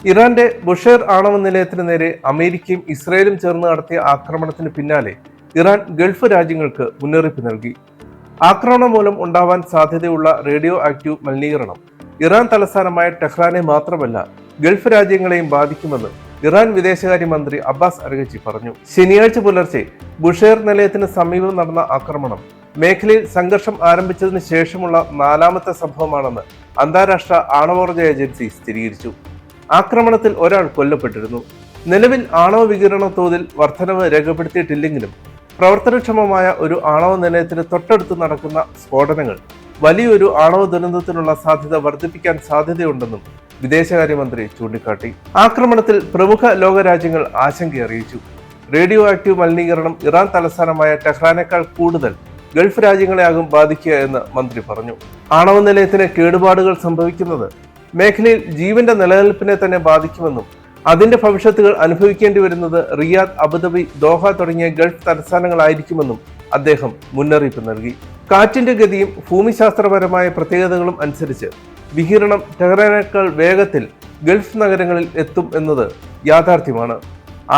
ഇറാന്റെ ബുഷേർ ആണവ നിലയത്തിന് നേരെ അമേരിക്കയും ഇസ്രയേലും ചേർന്ന് നടത്തിയ ആക്രമണത്തിന് പിന്നാലെ ഇറാൻ ഗൾഫ് രാജ്യങ്ങൾക്ക് മുന്നറിയിപ്പ് നൽകി. ആക്രമണം മൂലം ഉണ്ടാവാൻ സാധ്യതയുള്ള റേഡിയോ ആക്റ്റീവ് മലിനീകരണം ഇറാൻ തലസ്ഥാനമായ ടെഹ്റാനെ മാത്രമല്ല ഗൾഫ് രാജ്യങ്ങളെയും ബാധിക്കുമെന്ന് ഇറാൻ വിദേശകാര്യമന്ത്രി അബ്ബാസ് അരഗച്ചി പറഞ്ഞു. ശനിയാഴ്ച പുലർച്ചെ ബുഷേർ നിലയത്തിന് സമീപം നടന്ന ആക്രമണം മേഖലയിൽ സംഘർഷം ആരംഭിച്ചതിന് ശേഷമുള്ള 4ാമത്തെ സംഭവമാണെന്ന് അന്താരാഷ്ട്ര ആണവോർജ്ജ ഏജൻസി സ്ഥിരീകരിച്ചു. ആക്രമണത്തിൽ ഒരാൾ കൊല്ലപ്പെട്ടിരുന്നു. നിലവിൽ ആണവ വികിരണ തോതിൽ വർധനവ് രേഖപ്പെടുത്തിയിട്ടില്ലെങ്കിലും പ്രവർത്തനക്ഷമമായ ഒരു ആണവ നിലയത്തിന് തൊട്ടടുത്ത് നടക്കുന്ന സ്ഫോടനങ്ങൾ വലിയൊരു ആണവ ദുരന്തത്തിനുള്ള സാധ്യത വർദ്ധിപ്പിക്കാൻ സാധ്യതയുണ്ടെന്നും വിദേശകാര്യമന്ത്രി ചൂണ്ടിക്കാട്ടി. ആക്രമണത്തിൽ പ്രമുഖ ലോകരാജ്യങ്ങൾ ആശങ്കയറിയിച്ചു. റേഡിയോ ആക്റ്റീവ് മലിനീകരണം ഇറാൻ തലസ്ഥാനമായ ടെഹ്റാനേക്കാൾ കൂടുതൽ ഗൾഫ് രാജ്യങ്ങളെയാകും ബാധിക്കുക എന്ന് മന്ത്രി പറഞ്ഞു. ആണവ നിലയത്തിന് കേടുപാടുകൾ സംഭവിക്കുന്നത് മേഖലയിൽ ജീവന്റെ നിലനിൽപ്പിനെ തന്നെ ബാധിക്കുമെന്നും അതിന്റെ ഭവിഷ്യത്തുകൾ അനുഭവിക്കേണ്ടി വരുന്നത് റിയാദ്, അബുദാബി, ദോഹ തുടങ്ങിയ ഗൾഫ് തലസ്ഥാനങ്ങളായിരിക്കുമെന്നും അദ്ദേഹം മുന്നറിയിപ്പ് നൽകി. കാറ്റിന്റെ ഗതിയും ഭൂമിശാസ്ത്രപരമായ പ്രത്യേകതകളും അനുസരിച്ച് വികിരണം ടെഹ്റാനേക്കാൾ വേഗത്തിൽ ഗൾഫ് നഗരങ്ങളിൽ എത്തും എന്നത് യാഥാർത്ഥ്യമാണ്.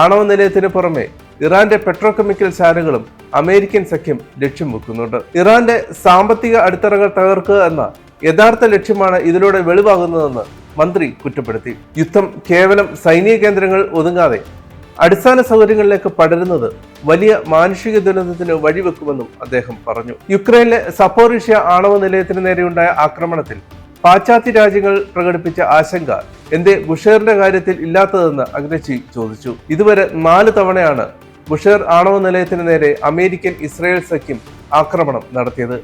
ആണവ നിലയത്തിന് പുറമെ ഇറാന്റെ പെട്രോകെമിക്കൽ ശാലകളും അമേരിക്കൻ സഖ്യം ലക്ഷ്യം വെക്കുന്നുണ്ട്. ഇറാന്റെ സാമ്പത്തിക അടിത്തറകൾ തകർക്കുക എന്ന യഥാർത്ഥ ലക്ഷ്യമാണ് ഇതിലൂടെ വെളിവാകുന്നതെന്ന് മന്ത്രി കുറ്റപ്പെടുത്തി. യുദ്ധം കേവലം സൈനിക കേന്ദ്രങ്ങൾ ഒതുങ്ങാതെ അടിസ്ഥാന സൗകര്യങ്ങളിലേക്ക് പടരുന്നത് വലിയ മാനുഷിക ദുരന്തത്തിന് വഴിവെക്കുമെന്നും അദ്ദേഹം പറഞ്ഞു. യുക്രൈനിലെ സപ്പോറിഷ്യ ആണവ നിലയത്തിന് നേരെയുണ്ടായ ആക്രമണത്തിൽ പാശ്ചാത്യ രാജ്യങ്ങൾ പ്രകടിപ്പിച്ച ആശങ്ക എന്തേ ബുഷേറിന്റെ കാര്യത്തിൽ ഇല്ലാത്തതെന്ന് അഗ്രച്ചി ചോദിച്ചു. ഇതുവരെ 4 തവണയാണ് ബുഷേർ ആണവ നിലയത്തിന് നേരെ അമേരിക്കൻ ഇസ്രായേൽ സഖ്യം ആക്രമണം നടത്തിയത്.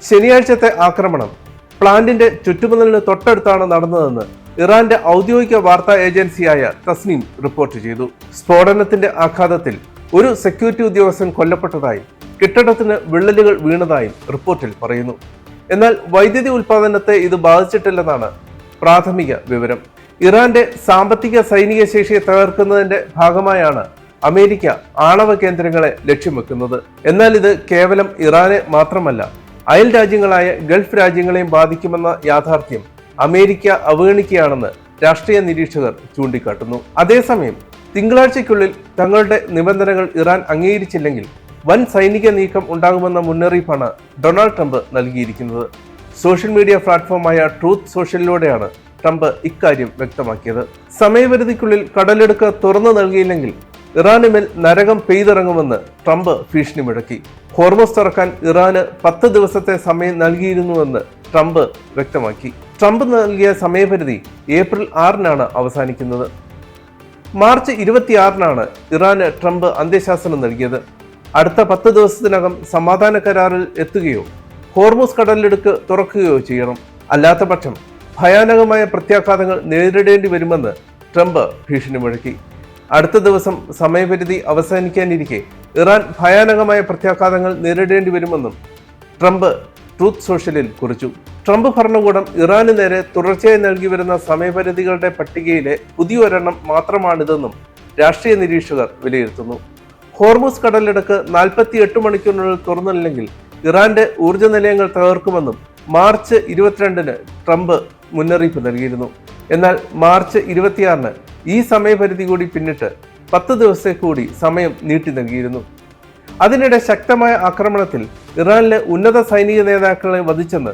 ശനിയാഴ്ചത്തെ ആക്രമണം പ്ലാന്റിന്റെ ചുറ്റുമതിലിന് തൊട്ടടുത്താണ് നടന്നതെന്ന് ഇറാന്റെ ഔദ്യോഗിക വാർത്താ ഏജൻസിയായ തസ്നീം റിപ്പോർട്ട് ചെയ്തു. സ്ഫോടനത്തിന്റെ ആഘാതത്തിൽ ഒരു സെക്യൂരിറ്റി ഉദ്യോഗസ്ഥൻ കൊല്ലപ്പെട്ടതായും കെട്ടിടത്തിന് വിള്ളലുകൾ വീണതായും റിപ്പോർട്ടിൽ പറയുന്നു. എന്നാൽ വൈദ്യുതി ഉൽപാദനത്തെ ഇത് ബാധിച്ചിട്ടില്ലെന്നാണ് പ്രാഥമിക വിവരം. ഇറാന്റെ സാമ്പത്തിക സൈനിക ശേഷിയെ തകർക്കുന്നതിന്റെ ഭാഗമായാണ് അമേരിക്ക ആണവ കേന്ദ്രങ്ങളെ ലക്ഷ്യം വെക്കുന്നത്. എന്നാൽ ഇത് കേവലം ഇറാനെ മാത്രമല്ല അയൽ രാജ്യങ്ങളായ ഗൾഫ് രാജ്യങ്ങളെയും ബാധിക്കുമെന്ന യാഥാർത്ഥ്യം അമേരിക്ക അവഗണിക്കുകയാണെന്ന് രാഷ്ട്രീയ നിരീക്ഷകർ ചൂണ്ടിക്കാട്ടുന്നു. അതേസമയം തിങ്കളാഴ്ചയ്ക്കുള്ളിൽ തങ്ങളുടെ നിബന്ധനകൾ ഇറാൻ അംഗീകരിച്ചില്ലെങ്കിൽ വൻ സൈനിക നീക്കം ഉണ്ടാകുമെന്ന മുന്നറിയിപ്പാണ് ഡൊണാൾഡ് ട്രംപ് നൽകിയിരിക്കുന്നത്. സോഷ്യൽ മീഡിയ പ്ലാറ്റ്ഫോമായ ട്രൂത്ത് സോഷ്യലിലൂടെയാണ് ട്രംപ് ഇക്കാര്യം വ്യക്തമാക്കിയത്. സമയപരിധിക്കുള്ളിൽ കടലെടുക്ക് തുറന്നു നൽകിയില്ലെങ്കിൽ ഇറാനുമേൽ നരകം പെയ്തിറങ്ങുമെന്ന് ട്രംപ് ഭീഷണി മുഴക്കി. ഹോർമസ് തുറക്കാൻ ഇറാന് 10 ദിവസത്തെ സമയം നൽകിയിരുന്നുവെന്ന് ട്രംപ് വ്യക്തമാക്കി. ട്രംപ് നൽകിയ സമയപരിധി ഏപ്രിൽ 6-നാണ് അവസാനിക്കുന്നത്. മാർച്ച് 26-നാണ് ഇറാന് ട്രംപ് അന്ത്യശാസനം നൽകിയത്. അടുത്ത 10 ദിവസത്തിനകം സമാധാന കരാറിൽ എത്തുകയോ ഹോർമസ് കടലിടുക്ക് തുറക്കുകയോ ചെയ്യണം. അല്ലാത്ത പക്ഷം ഭയാനകമായ പ്രത്യാഘാതങ്ങൾ നേരിടേണ്ടി വരുമെന്ന് ട്രംപ് ഭീഷണി മുഴക്കി. അടുത്ത ദിവസം സമയപരിധി അവസാനിക്കാനിരിക്കെ ഇറാൻ ഭയാനകമായ പ്രത്യാഘാതങ്ങൾ നേരിടേണ്ടി വരുമെന്നും ട്രംപ് ട്രൂത്ത് സോഷ്യലിൽ കുറിച്ചു. ട്രംപ് ഭരണകൂടം ഇറാന് നേരെ തുടർച്ചയായി നൽകി വരുന്ന സമയപരിധികളുടെ പട്ടികയിലെ പുതിയൊരെണ്ണം മാത്രമാണിതെന്നും രാഷ്ട്രീയ നിരീക്ഷകർ വിലയിരുത്തുന്നു. ഹോർമുസ് കടലിടുക്ക് 48 മണിക്കൂറിനുള്ളിൽ തുറന്നില്ലെങ്കിൽ ഇറാന്റെ ഊർജ്ജ നിലയങ്ങൾ തകർക്കുമെന്നും മാർച്ച് 22-ന് ട്രംപ് മുന്നറിയിപ്പ് നൽകിയിരുന്നു. എന്നാൽ മാർച്ച് 26-ന് ഈ സമയപരിധി കൂടി പിന്നിട്ട് 10 ദിവസത്തെ കൂടി സമയം നീട്ടി നൽകിയിരുന്നു. അതിനിടെ ശക്തമായ ആക്രമണത്തിൽ ഇറാനിലെ ഉന്നത സൈനിക നേതാക്കളെ വധിച്ചെന്ന്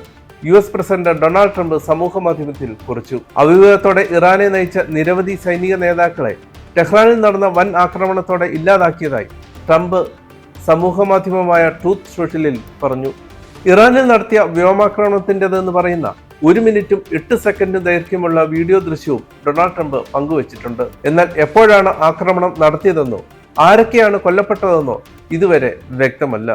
US പ്രസിഡന്റ് ഡൊണാൾഡ് ട്രംപ് സമൂഹ മാധ്യമത്തിൽ കുറിച്ചു. അവിവേകത്തോടെ ഇറാനെ നയിച്ച നിരവധി സൈനിക നേതാക്കളെ ടെഹ്റാനിൽ നടന്ന വൻ ആക്രമണത്തോടെ ഇല്ലാതാക്കിയതായി ട്രംപ് സമൂഹ മാധ്യമമായ ട്രൂത്ത് സോഷ്യലിൽ പറഞ്ഞു. ഇറാനിൽ നടത്തിയ വ്യോമാക്രമണത്തിൻ്റെതെന്ന് പറയുന്ന 1 മിനിറ്റും 8 സെക്കൻഡും ദൈർഘ്യമുള്ള വീഡിയോ ദൃശ്യവും ഡൊണാൾഡ് ട്രംപ് പങ്കുവച്ചിട്ടുണ്ട്. എന്നാൽ എപ്പോഴാണ് ആക്രമണം നടത്തിയതെന്നോ ആരൊക്കെയാണ് കൊല്ലപ്പെട്ടതെന്നോ ഇതുവരെ വ്യക്തമല്ല.